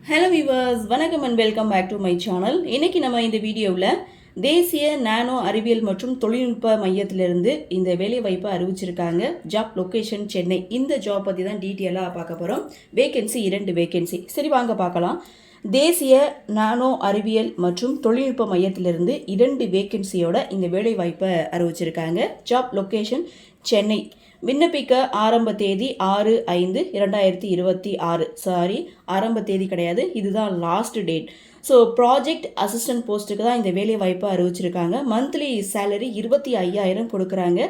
Hello viewers, வணக்கம் and welcome back to my channel. இன்னைக்கு நம்ம இந்த வீடியோவில் தேசிய நானோ அறிவியல் மற்றும் தொழில்நுட்ப மையத்திலிருந்து இந்த வேலைவாய்ப்பை அறிவிச்சிருக்காங்க. Job location Chennai. இந்த ஜாப் பற்றி தான் டீட்டெயிலாக பார்க்க போகிறோம். Vacancy 2 vacancy. சரி, வாங்க பார்க்கலாம். தேசிய நானோ அறிவியல் மற்றும் தொழில்நுட்ப மையத்திலிருந்து 2 வேகன்சியோட இந்த வேலைவாய்ப்பை அறிவிச்சிருக்காங்க. Job location Chennai. விண்ணப்பிக்க ஆரம்ப தேதி 6/5/2026. சாரி, ஆரம்ப தேதி கிடையாது, இதுதான் last date. So project assistant போஸ்ட்டுக்கு தான் இந்த வேலை வாய்ப்பை அறிவிச்சிருக்காங்க. மந்த்லி சேலரி 25,000 கொடுக்குறாங்க.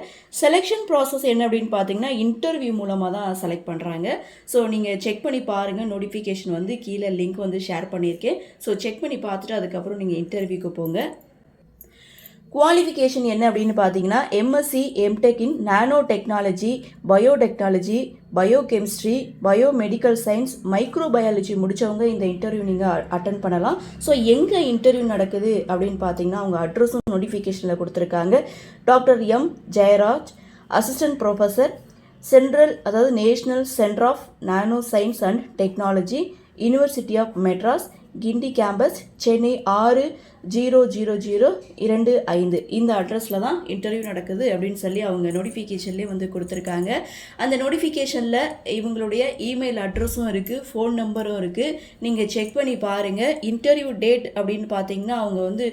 செலெக்ஷன் ப்ராசஸ் என்ன அப்படின்னு பார்த்தீங்கன்னா, இன்டர்வியூ மூலமாக தான் செலக்ட் பண்ணுறாங்க. ஸோ நீங்கள் செக் பண்ணி பாருங்கள். நோட்டிஃபிகேஷன் வந்து கீழே லிங்க் வந்து ஷேர் பண்ணியிருக்கேன். ஸோ செக் பண்ணி பார்த்துட்டு அதுக்கப்புறம் நீங்கள் இன்டர்வியூக்கு போங்க. குவாலிஃபிகேஷன் என்ன அப்படின்னு பார்த்தீங்கன்னா, MSc MTech in nanotechnology, biotechnology, biochemistry, biomedical science, microbiology முடித்தவங்க இந்த இன்டர்வியூ நீங்கள் அட்டன் பண்ணலாம். ஸோ எங்கே இன்டர்வியூ நடக்குது அப்படின்னு பார்த்தீங்கன்னா, அவங்க அட்ரஸும் நோட்டிஃபிகேஷனில் கொடுத்துருக்காங்க. Doctor M Jayaraj, assistant professor, central, அதாவது national centre of nano science and technology, university of Madras, Guindy campus, Chennai 600025. இந்த அட்ரஸில் தான் இன்டர்வியூ நடக்குது அப்படின்னு சொல்லி அவங்க நோட்டிஃபிகேஷன்லேயே வந்து கொடுத்துருக்காங்க. அந்த நோட்டிஃபிகேஷனில் இவங்களுடைய இமெயில் அட்ரஸும் இருக்குது, ஃபோன் நம்பரும் இருக்குது. நீங்கள் செக் பண்ணி பாருங்கள். இன்டர்வியூ டேட் அப்படின்னு பார்த்தீங்கன்னா அவங்க வந்து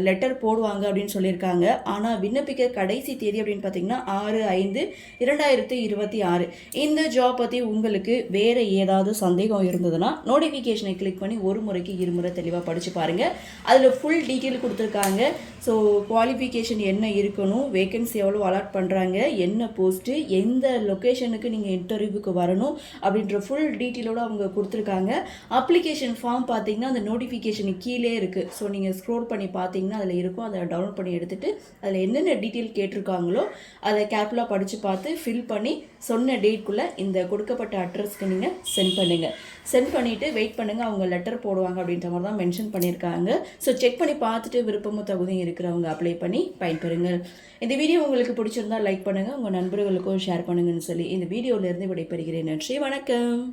லெட்டர் போடுவாங்க அப்படின்னு சொல்லியிருக்காங்க. ஆனால் விண்ணப்பிக்க கடைசி தேதி அப்படின்னு பார்த்தீங்கன்னா 6/5/2026. இந்த ஜாப் பற்றி உங்களுக்கு வேறு ஏதாவது சந்தேகம் இருந்ததுன்னா நோட்டிஃபிகேஷனை கிளிக் பண்ணி ஒரு முறைக்கு 2 முறை தெளிவாக படித்து பாருங்கள். அதில் ஃபுல் டீட்டெயில் கொடுத்துருக்காங்க. ஸோ குவாலிஃபிகேஷன் என்ன இருக்கணும், வேகன்சி எவ்வளோ அலாட் பண்ணுறாங்க, என்ன போஸ்ட்டு, எந்த லொக்கேஷனுக்கு நீங்கள் இன்டர்வியூக்கு வரணும் அப்படின்ற ஃபுல் டீட்டெயிலோடு அவங்க கொடுத்துருக்காங்க. அப்ளிகேஷன் ஃபார்ம் பார்த்தீங்கன்னா அந்த நோட்டிஃபிகேஷனுக்கு கீழே இருக்குது. ஸோ நீங்கள் ஸ்க்ரோல் பண்ணி பார்த்தீங்கன்னா அதில் இருக்கும். அதை டவுன்லோட் பண்ணி எடுத்துகிட்டு அதில் என்னென்ன டீட்டெயில் கேட்டிருக்காங்களோ அதை கேர்ஃபுல்லாக படித்து பார்த்து ஃபில் பண்ணி சொன்ன டேட்குள்ளே இந்த கொடுக்கப்பட்ட அட்ரஸ்க்கு நீங்கள் சென்ட் பண்ணுங்கள். சென்ட் பண்ணிவிட்டு வெயிட் பண்ணுங்கள், அவங்க லெட்டர் போடுவாங்க அப்படின்ற மாதிரி தான் மென்ஷன் பண்ணியிருக்காங்க. ஸோ செக் பண்ணி பார்த்துட்டு விருப்பமும் தகுதியும் இருக்கிறவங்க அப்ளை பண்ணி பயன்பெறுங்கள். இந்த வீடியோ உங்களுக்கு பிடிச்சிருந்தால் லைக் பண்ணுங்கள், உங்கள் நண்பர்களுக்கும் ஷேர் பண்ணுங்கன்னு சொல்லி இந்த வீடியோவிலேருந்து விடைபெறுகிறேன். நன்றி, வணக்கம்.